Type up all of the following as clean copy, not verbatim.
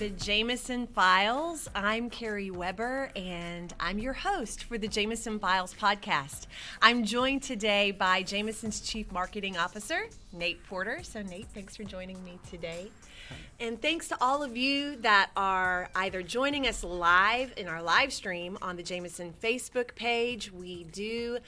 to Jameson Files. I'm Carrie Weber, and I'm your host for the Jameson Files podcast. I'm joined today by Jameson's Chief Marketing Officer, Nate Porter. So, Nate, thanks for joining me today. And thanks to all of you that are either joining us live in our live stream on the Jameson Facebook page. We do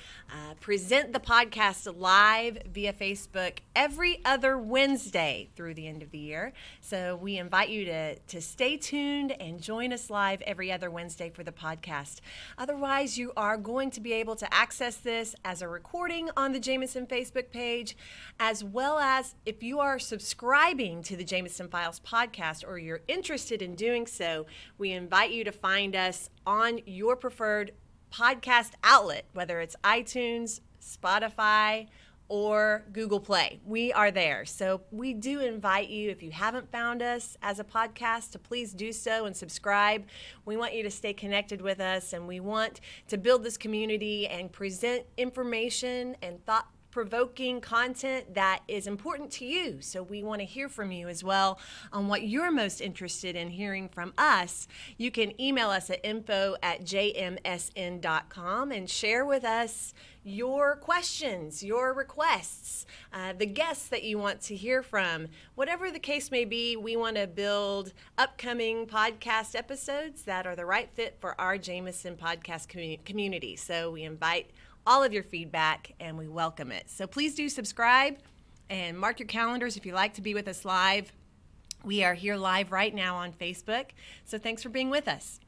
present the podcast live via Facebook every other Wednesday through the end of the year. So we invite you to stay tuned and join us live every other Wednesday for the podcast. Otherwise, you are going to be able to access this as a recording on the Jameson Facebook page, as well as if you are subscribing to the Jameson Files podcast or you're interested in doing so, we invite you to find us on your preferred podcast outlet, whether it's iTunes, Spotify, or Google Play. We are there. So we do invite you, if you haven't found us as a podcast, to please do so and subscribe. We want you to stay connected with us, and we want to build this community and present information and thought-provoking content that is important to you. So we want to hear from you as well on what you're most interested in hearing from us. You can email us at info@jmsn.com and share with us your questions, your requests, the guests that you want to hear from. Whatever the case may be, we want to build upcoming podcast episodes that are the right fit for our Jameson podcast community. So we invite all of your feedback, and we welcome it. So please do subscribe and mark your calendars if you like to be with us live. We are here live right now on Facebook, so thanks for being with us.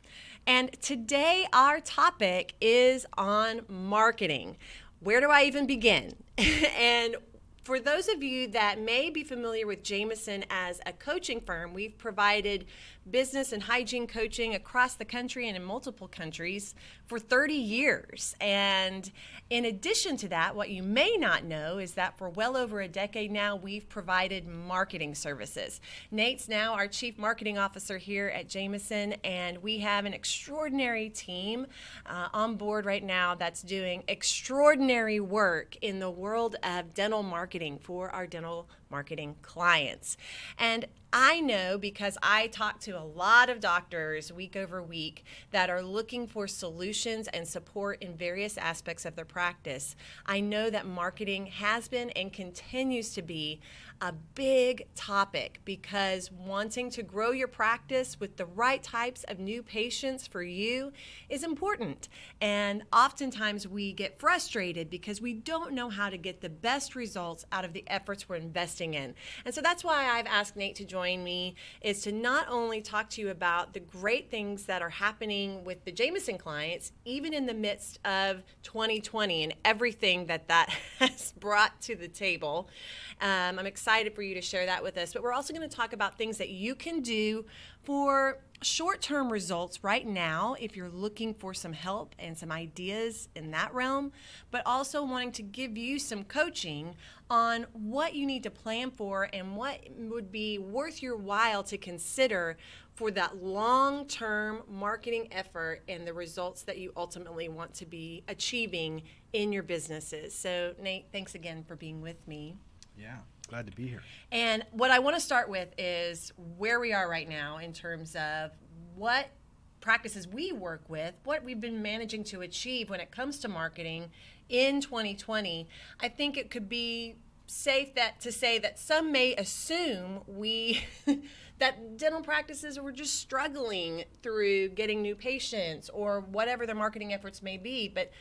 And today our topic is on marketing. Where do I even begin? And for those of you that may be familiar with Jameson as a coaching firm, we've provided business and hygiene coaching across the country and in multiple countries for 30 years. And in addition to that, what you may not know is that for well over a decade now, we've provided marketing services. Nate's now our Chief Marketing Officer here at Jameson, and we have an extraordinary team on board right now that's doing extraordinary work in the world of dental marketing for our dental marketing clients. And I know, because I talk to a lot of doctors week over week that are looking for solutions and support in various aspects of their practice. I know that marketing has been and continues to be a big topic, because wanting to grow your practice with the right types of new patients for you is important. And oftentimes we get frustrated because we don't know how to get the best results out of the efforts we're investing in. And so that's why I've asked Nate to join me, is to not only talk to you about the great things that are happening with the Jameson clients, even in the midst of 2020 and everything that has brought to the table. I'm excited for you to share that with us, but we're also going to talk about things that you can do for short-term results right now if you're looking for some help and some ideas in that realm, but also wanting to give you some coaching on what you need to plan for and what would be worth your while to consider for that long-term marketing effort and the results that you ultimately want to be achieving in your businesses. So, Nate, thanks again for being with me. Yeah, glad to be here. And what I want to start with is where we are right now in terms of what practices we work with, what we've been managing to achieve when it comes to marketing in 2020. I think it could be safe to say that some may assume that dental practices were just struggling through getting new patients or whatever their marketing efforts may be, but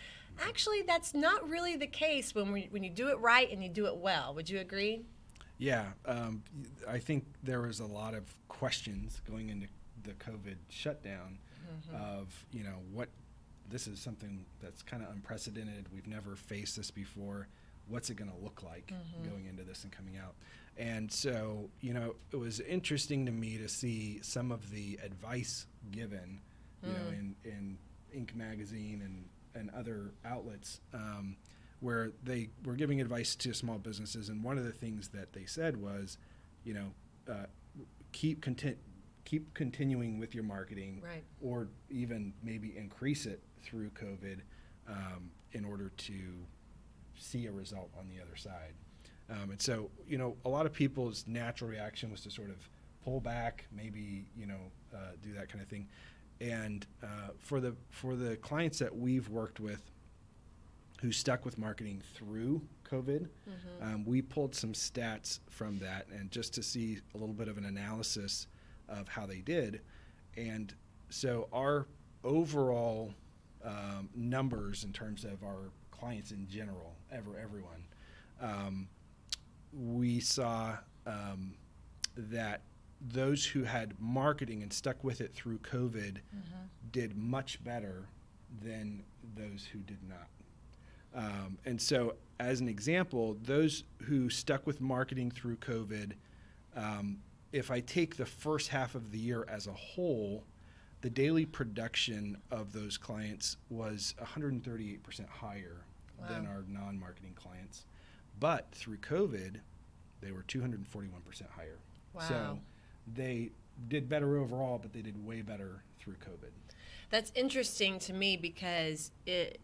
actually, that's not really the case when you do it right and you do it well. Would you agree? Yeah, I think there was a lot of questions going into the COVID shutdown of, this is something that's kind of unprecedented. We've never faced this before. What's it going to look like going into this and coming out? And so, it was interesting to me to see some of the advice given, in Inc. magazine and other outlets where they were giving advice to small businesses. And one of the things that they said was, keep continuing with your marketing, right, or even maybe increase it through COVID in order to see a result on the other side. And so, a lot of people's natural reaction was to sort of pull back, maybe, do that kind of thing. And for the clients that we've worked with who stuck with marketing through COVID, we pulled some stats from that, and just to see a little bit of an analysis of how they did. And so our overall numbers in terms of our clients in general, everyone, we saw that those who had marketing and stuck with it through COVID did much better than those who did not. And so, as an example, those who stuck with marketing through COVID, if I take the first half of the year as a whole, the daily production of those clients was 138% higher than our non-marketing clients. But through COVID, they were 241% higher. Wow. So they did better overall, but they did way better through COVID. That's interesting to me because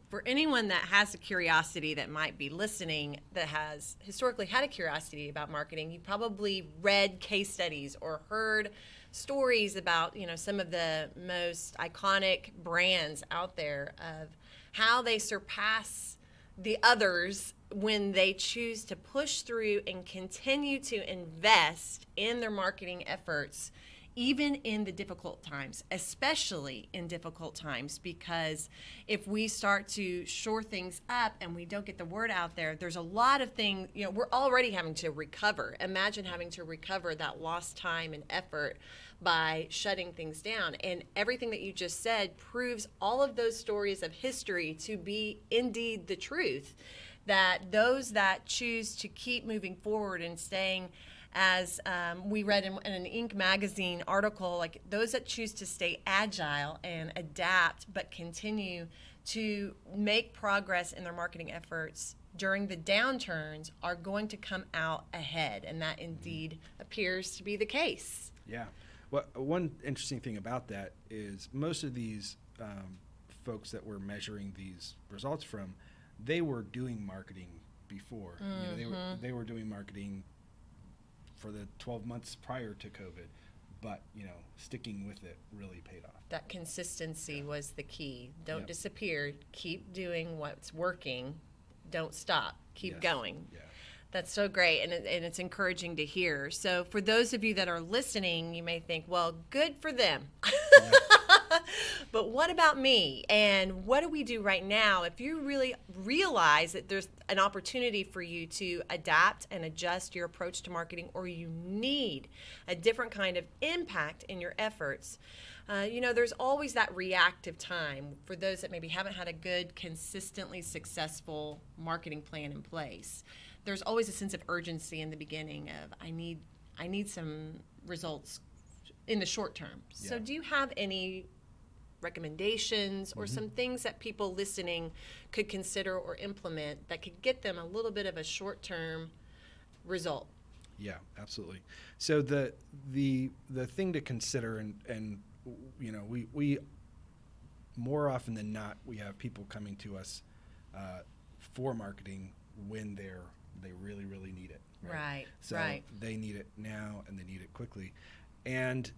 for anyone that has a curiosity that might be listening, that has historically had a curiosity about marketing, you probably read case studies or heard stories about, some of the most iconic brands out there of how they surpass the others when they choose to push through and continue to invest in their marketing efforts, even in the difficult times, especially in difficult times, because if we start to shore things up and we don't get the word out there, there's a lot of things, we're already having to recover. Imagine having to recover that lost time and effort by shutting things down. And everything that you just said proves all of those stories of history to be indeed the truth, that those that choose to keep moving forward and staying, as we read in an Inc. magazine article, like those that choose to stay agile and adapt but continue to make progress in their marketing efforts during the downturns are going to come out ahead. And that indeed appears to be the case. Yeah. Well, one interesting thing about that is most of these folks that we're measuring these results from, they were doing marketing before. They were doing marketing for the 12 months prior to COVID, but sticking with it really paid off. That consistency was the key. Don't disappear. Keep doing what's working. Don't stop. Keep going. Yeah. That's so great, and it's encouraging to hear. So for those of you that are listening, you may think, well, good for them. But what about me? And what do we do right now if you really realize that there's an opportunity for you to adapt and adjust your approach to marketing, or you need a different kind of impact in your efforts? There's always that reactive time for those that maybe haven't had a good, consistently successful marketing plan in place. There's always a sense of urgency in the beginning of I need some results in the short term. Yeah. So do you have any recommendations or some things that people listening could consider or implement that could get them a little bit of a short-term result? Yeah, absolutely. So the thing to consider, and we more often than not, we have people coming to us for marketing when they really, really need it. Right. So they need it now and they need it quickly. And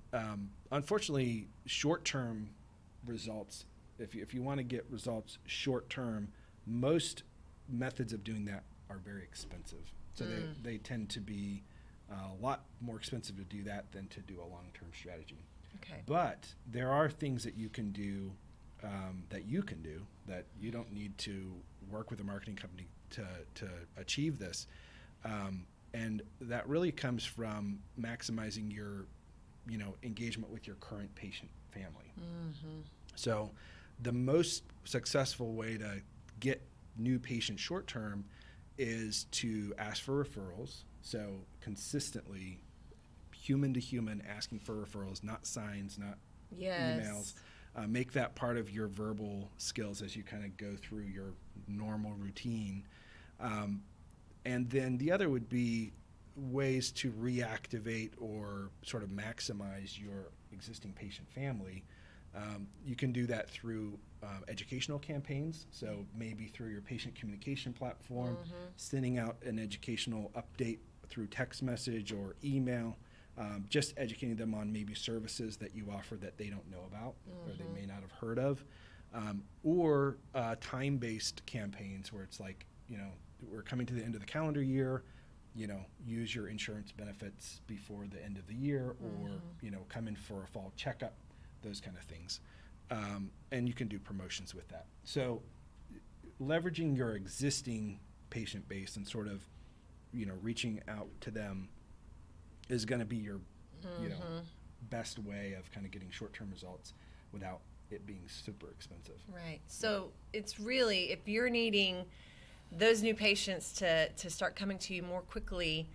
unfortunately, short-term results, if you want to get results short-term, most methods of doing that are very expensive. So they tend to be a lot more expensive to do that than to do a long-term strategy. Okay. But there are things that you can do that you don't need to work with a marketing company to achieve this. And that really comes from maximizing your engagement with your current patient family. So the most successful way to get new patients short term is to ask for referrals. So consistently, human to human, asking for referrals, not signs, not emails. Make that part of your verbal skills as you kind of go through your normal routine. And then the other would be ways to reactivate or sort of maximize your existing patient family. You can do that through educational campaigns. So maybe through your patient communication platform, sending out an educational update through text message or email. just educating them on maybe services that you offer that they don't know about or they may not have heard of, or time-based campaigns where it's like, we're coming to the end of the calendar year, use your insurance benefits before the end of the year, or, come in for a fall checkup, those kind of things. And you can do promotions with that. So leveraging your existing patient base and sort of, reaching out to them is going to be your, best way of kind of getting short-term results without it being super expensive. Right. So it's really, if you're needing those new patients to start coming to you more quickly,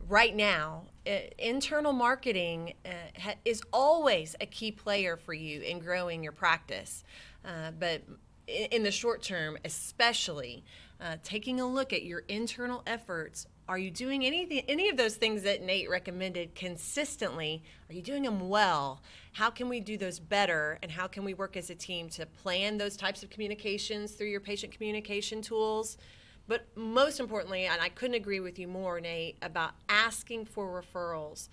right now, internal marketing is always a key player for you in growing your practice. But in the short term, especially, taking a look at your internal efforts. Are you doing any of those things that Nate recommended consistently? Are you doing them well? How can we do those better? And how can we work as a team to plan those types of communications through your patient communication tools? But most importantly, and I couldn't agree with you more, Nate, about asking for referrals.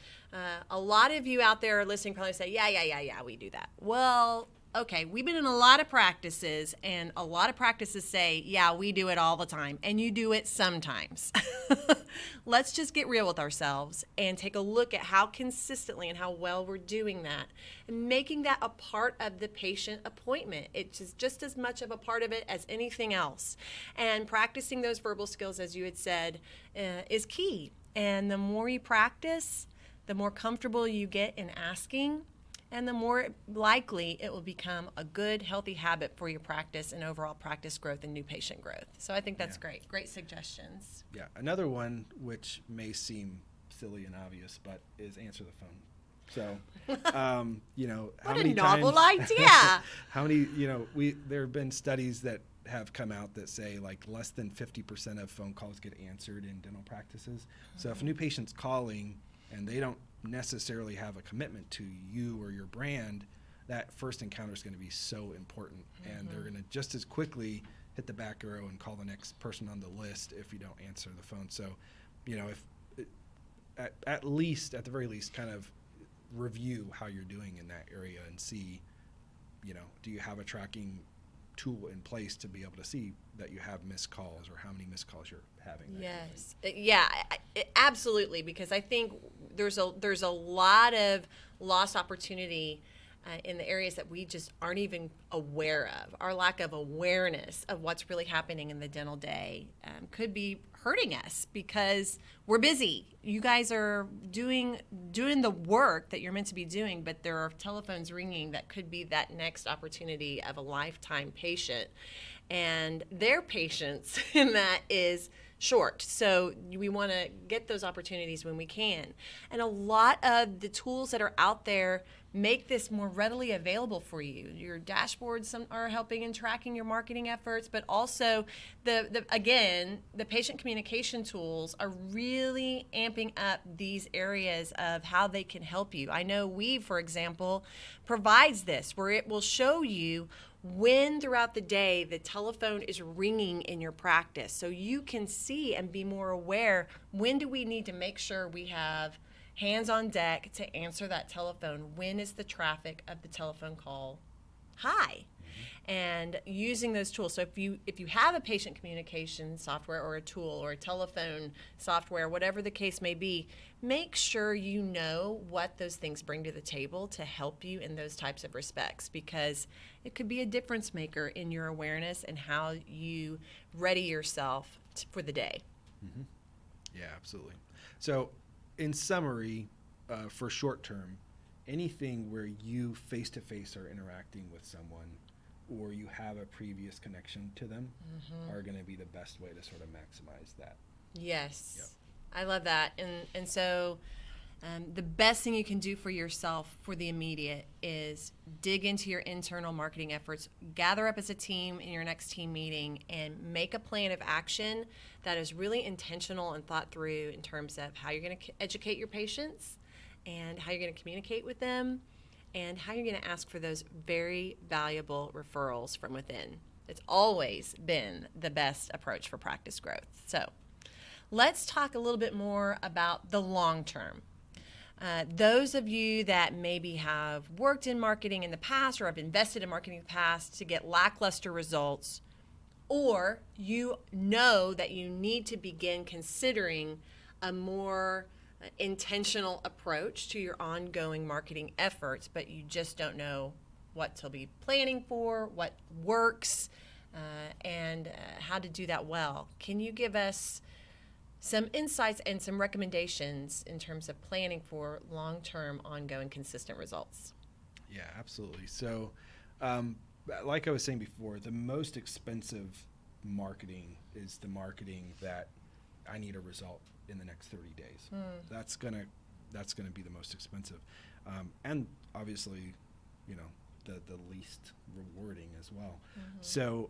A lot of you out there listening probably say, yeah, we do that. Well, okay, we've been in a lot of practices, and a lot of practices say, yeah, we do it all the time, and you do it sometimes. Let's just get real with ourselves and take a look at how consistently and how well we're doing that, and making that a part of the patient appointment. It's just as much of a part of it as anything else. And practicing those verbal skills, as you had said, is key. And the more you practice, the more comfortable you get in asking, and the more likely it will become a good, healthy habit for your practice and overall practice growth and new patient growth. So I think that's great. Great suggestions. Yeah. Another one, which may seem silly and obvious, but is answer the phone. So, how many novel idea. How many, there have been studies that have come out that say like less than 50% of phone calls get answered in dental practices. So if a new patient's calling and they don't necessarily have a commitment to you or your brand, that first encounter is going to be so important, and they're going to just as quickly hit the back arrow and call the next person on the list if you don't answer the phone. So, if at the very least, kind of review how you're doing in that area and see, do you have a tracking tool in place to be able to see that you have missed calls or how many missed calls you're having. Yes. Yeah, absolutely, because I think there's a lot of lost opportunity in the areas that we just aren't even aware of. Our lack of awareness of what's really happening in the dental day could be hurting us because we're busy. You guys are doing the work that you're meant to be doing, but there are telephones ringing that could be that next opportunity of a lifetime patient. And their patience in that is short. So we want to get those opportunities when we can. And a lot of the tools that are out there make this more readily available for you. Your dashboards are helping in tracking your marketing efforts, but also the patient communication tools are really amping up these areas of how they can help you. I know Weave, for example, provides this where it will show you when throughout the day the telephone is ringing in your practice, so you can see and be more aware, when do we need to make sure we have hands on deck to answer that telephone? When is the traffic of the telephone call high? And using those tools. So if you have a patient communication software or a tool or a telephone software, whatever the case may be, make sure you know what those things bring to the table to help you in those types of respects, because it could be a difference maker in your awareness and how you ready yourself for the day. Mm-hmm. Yeah, absolutely. So in summary, for short term, anything where you face-to-face are interacting with someone or you have a previous connection to them are going to be the best way to sort of maximize that. Yes. Yep. I love that. And so the best thing you can do for yourself for the immediate is dig into your internal marketing efforts, gather up as a team in your next team meeting, and make a plan of action that is really intentional and thought through in terms of how you're going to educate your patients and how you're going to communicate with them and how you're going to ask for those very valuable referrals from within. It's always been the best approach for practice growth. So let's talk a little bit more about the long term. Those of you that maybe have worked in marketing in the past or have invested in marketing in the past to get lackluster results, or you know that you need to begin considering a more intentional approach to your ongoing marketing efforts, but you just don't know what to be planning for, what works, and how to do that well. Can you give us some insights and some recommendations in terms of planning for long-term, ongoing, consistent results? Yeah, absolutely. So, like I was saying before, the most expensive marketing is the marketing that I need a result in the next 30 days. That's gonna be the most expensive, and obviously, the least rewarding as well. So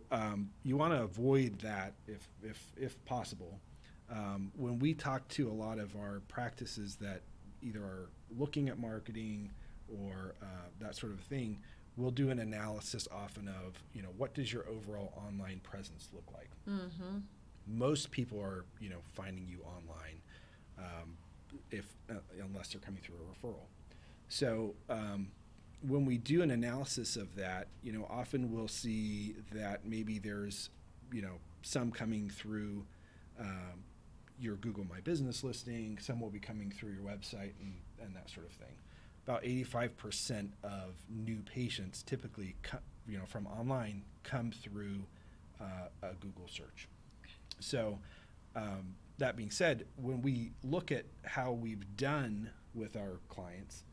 you want to avoid that if possible. When we talk to a lot of our practices that either are looking at marketing or that sort of thing, we'll do an analysis often of, what does your overall online presence look like? Most people are, finding you online, unless they're coming through a referral. So when we do an analysis of that, often we'll see that maybe there's, some coming through your Google My Business listing, some will be coming through your website and that sort of thing. About 85% of new patients typically, from online come through a Google search. So that being said, when we look at how we've done with our clients,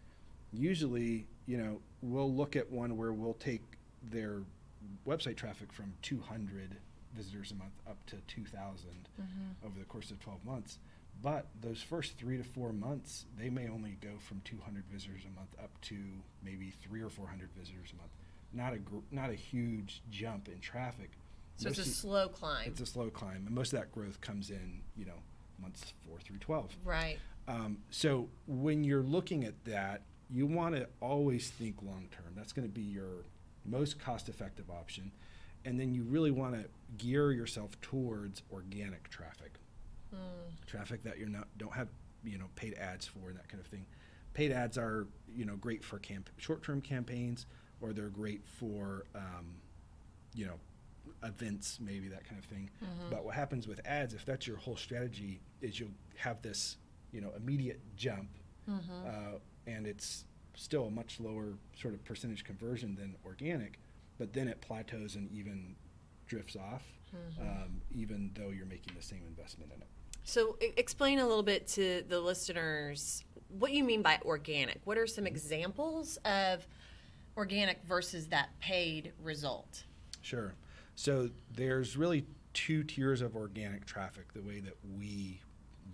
usually, we'll look at one where we'll take their website traffic from 200 visitors a month up to 2,000 over the course of 12 months. But those first 3 to 4 months, they may only go from 200 visitors a month up to maybe 300 or 400 visitors a month. Not a huge jump in traffic. So it's a slow climb. It's a slow climb, and most of that growth comes in, months 4 through 12. Right. So when you're looking at that, you want to always think long term. That's going to be your most cost-effective option, and then you really want to gear yourself towards organic traffic. Traffic that don't have paid ads for, and that kind of thing. Paid ads are great for short-term campaigns, or they're great for events, maybe that kind of thing. But what happens with ads, if that's your whole strategy, is you'll have this immediate jump, and it's still a much lower sort of percentage conversion than organic, but then it plateaus and even drifts off, even though you're making the same investment in it. So explain a little bit to the listeners what you mean by organic. What are some examples of organic versus that paid result? Sure. So there's really 2 tiers of organic traffic, the way that we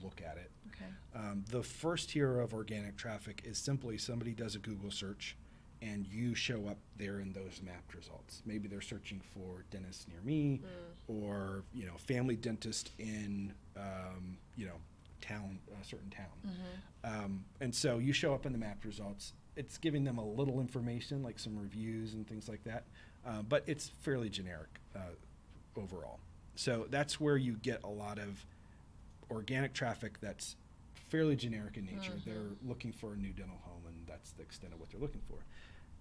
look at it. Okay. The first tier of organic traffic is simply somebody does a Google search and you show up there in those mapped results. Maybe they're searching for dentist near me, or family dentist in town, a certain town. And so you show up in the mapped results. It's giving them a little information, like some reviews and things like that, but it's fairly generic overall. So that's where you get a lot of organic traffic that's fairly generic in nature. They're looking for a new dental home, and that's the extent of what they're looking for.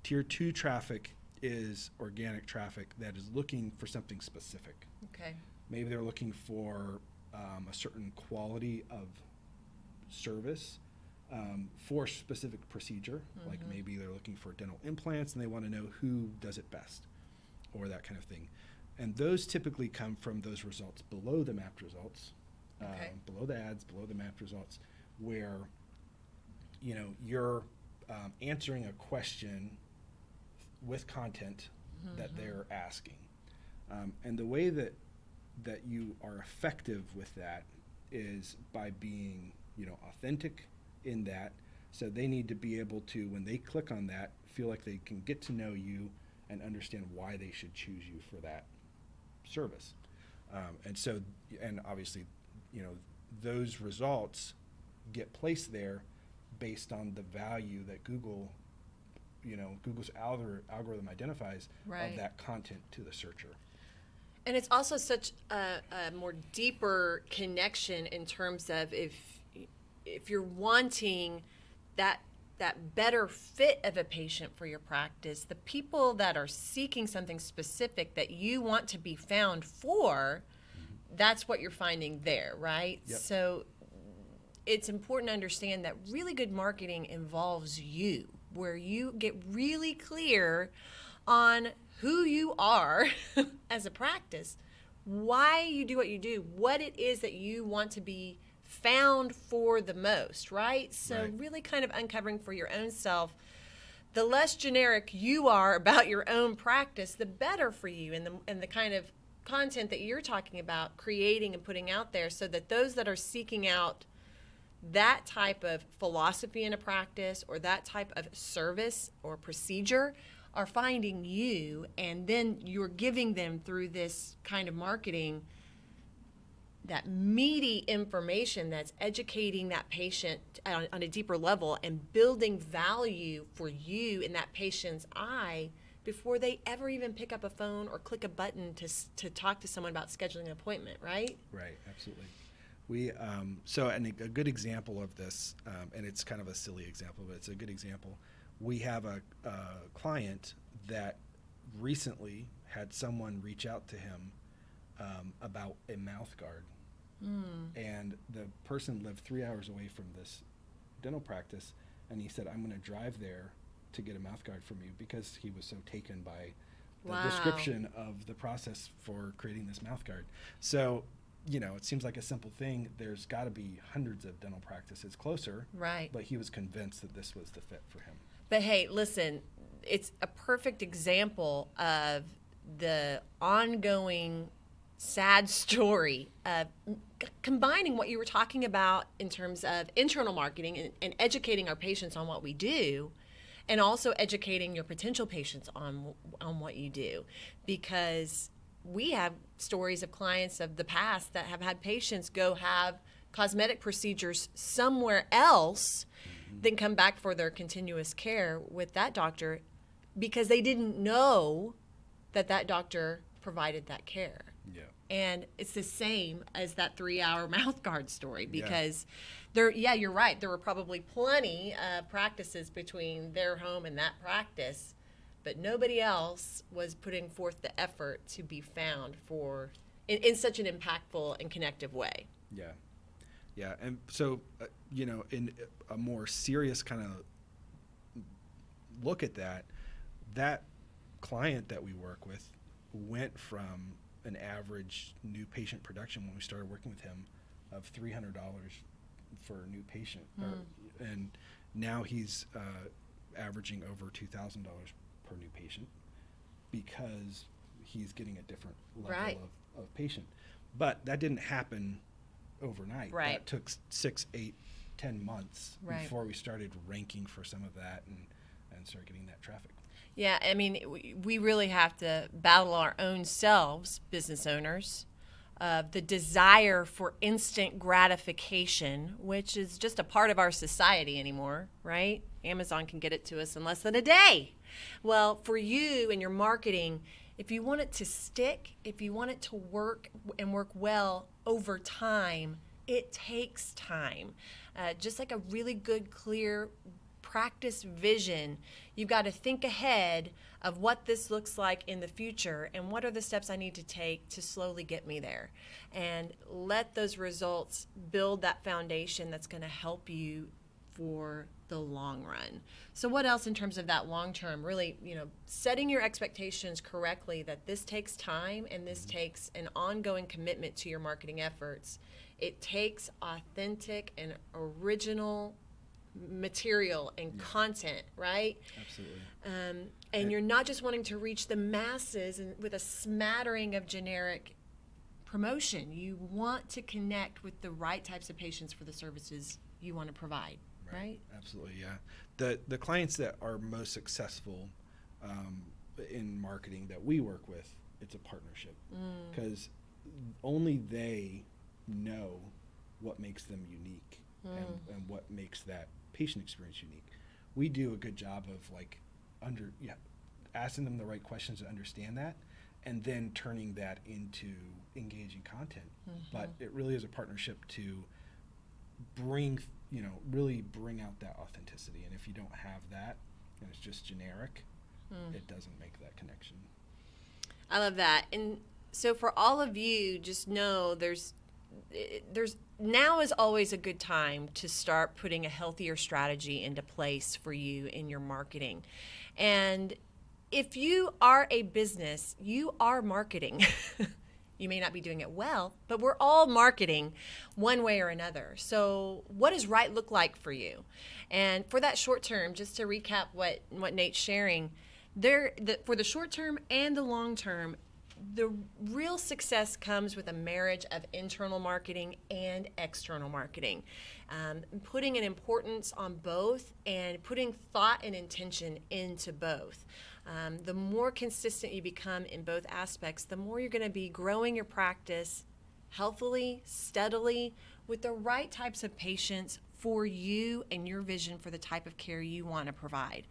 Tier 2 traffic is organic traffic that is looking for something specific. Okay. Maybe they're looking for a certain quality of service for a specific procedure. Like maybe they're looking for dental implants and they want to know who does it best, or that kind of thing. And those typically come from those results below the mapped results, below the ads, below the mapped results, where you're answering a question with content that they're asking. And the way that you are effective with that is by being authentic in that. So they need to be able to, when they click on that, feel like they can get to know you and understand why they should choose you for that service. And obviously, those results get placed there based on the value that Google's algorithm identifies of that content to the searcher. And it's also such a more deeper connection in terms of if you're wanting that better fit of a patient for your practice, the people that are seeking something specific that you want to be found for, that's what you're finding there, right? Yep. So it's important to understand that really good marketing involves you, where you get really clear on who you are as a practice, why you do what you do, what it is that you want to be found for the most, right? So Right. really kind of uncovering for your own self, the less generic you are about your own practice, the better for you, and the kind of content that you're talking about creating and putting out there, so that those that are seeking out that type of philosophy in a practice or that type of service or procedure are finding you, and then you're giving them through this kind of marketing that meaty information that's educating that patient on a deeper level and building value for you in that patient's eye before they ever even pick up a phone or click a button to talk to someone about scheduling an appointment, right? Right, absolutely. We and a good example of this, and it's kind of a silly example, but it's a good example. We have a client that recently had someone reach out to him about a mouth guard, and the person lived 3 hours away from this dental practice, and he said, "I'm going to drive there to get a mouth guard from you," because he was so taken by the Wow. description of the process for creating this mouth guard. So, it seems like a simple thing. There's got to be hundreds of dental practices closer. Right. But he was convinced that this was the fit for him. But hey, listen, it's a perfect example of the ongoing sad story of combining what you were talking about in terms of internal marketing and educating our patients on what we do, and also educating your potential patients on what you do. Because we have stories of clients of the past that have had patients go have cosmetic procedures somewhere else, then come back for their continuous care with that doctor because they didn't know that doctor provided that care. Yeah. And it's the same as that 3-hour mouth guard story, Yeah. because you're right. There were probably plenty of practices between their home and that practice, but nobody else was putting forth the effort to be found for in such an impactful and connective way. Yeah. Yeah. And so, in a more serious kind of look at that client that we work with went from an average new patient production when we started working with him of $300 for a new patient. And now he's averaging over $2,000 per new patient because he's getting a different level Right. of patient. But that didn't happen overnight. Right. That took 6, 8, 10 months Right. before we started ranking for some of that and start getting that traffic. Yeah, I mean, we really have to battle our own selves, business owners, the desire for instant gratification, which is just a part of our society anymore, right? Amazon can get it to us in less than a day. Well, for you and your marketing, if you want it to stick, if you want it to work and work well over time, it takes time. Just like a really good, clear practice vision, you've got to think ahead of what this looks like in the future and what are the steps I need to take to slowly get me there, and let those results build that foundation that's going to help you for the long run. So what else in terms of that long term, really, setting your expectations correctly, that this takes time and this takes an ongoing commitment to your marketing efforts. It takes authentic and original material and content, right? Absolutely. And you're not just wanting to reach the masses and with a smattering of generic promotion. You want to connect with the right types of patients for the services you want to provide, right? Absolutely, yeah. The clients that are most successful in marketing that we work with, it's a partnership, because only they know what makes them unique and what makes that patient experience unique. We do a good job of asking them the right questions to understand that, and then turning that into engaging content. But it really is a partnership to bring really bring out that authenticity. And if you don't have that, and it's just generic, it doesn't make that connection. I love that. And so for all of you, just know there's now is always a good time to start putting a healthier strategy into place for you in your marketing. And if you are a business, you are marketing. You may not be doing it well, but we're all marketing one way or another. So what does right look like for you? And for that short term, just to recap what Nate's sharing, for the short term and the long term, the real success comes with a marriage of internal marketing and external marketing. Putting an importance on both and putting thought and intention into both. The more consistent you become in both aspects, the more you're going to be growing your practice healthily, steadily, with the right types of patients for you and your vision for the type of care you want to provide.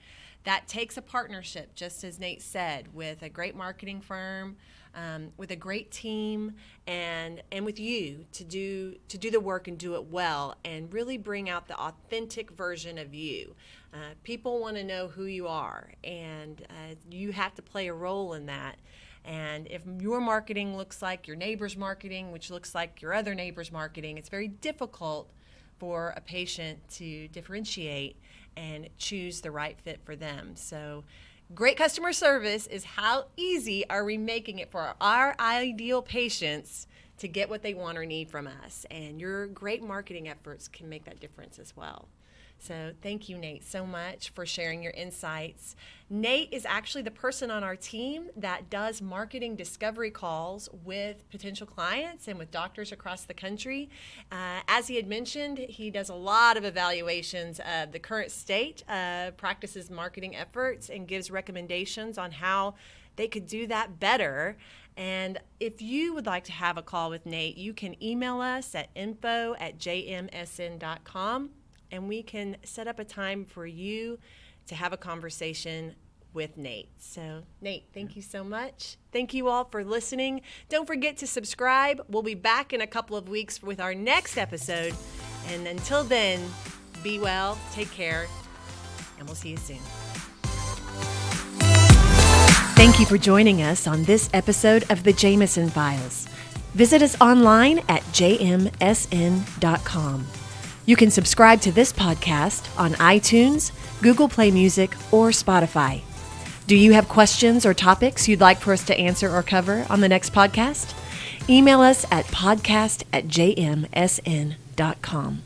That takes a partnership, just as Nate said, with a great marketing firm, with a great team, and with you to do the work and do it well and really bring out the authentic version of you. People want to know who you are, and you have to play a role in that. And if your marketing looks like your neighbor's marketing, which looks like your other neighbor's marketing, it's very difficult for a patient to differentiate and choose the right fit for them. So great customer service is how easy are we making it for our ideal patients to get what they want or need from us. And your great marketing efforts can make that difference as well. So thank you, Nate, so much for sharing your insights. Nate is actually the person on our team that does marketing discovery calls with potential clients and with doctors across the country. As he had mentioned, he does a lot of evaluations of the current state of practices marketing efforts and gives recommendations on how they could do that better. And if you would like to have a call with Nate, you can email us at info@jmsn.com. and we can set up a time for you to have a conversation with Nate. So, Nate, thank you so much. Thank you all for listening. Don't forget to subscribe. We'll be back in a couple of weeks with our next episode. And until then, be well, take care, and we'll see you soon. Thank you for joining us on this episode of the Jameson Files. Visit us online at jmsn.com. You can subscribe to this podcast on iTunes, Google Play Music, or Spotify. Do you have questions or topics you'd like for us to answer or cover on the next podcast? Email us at podcast@jmsn.com.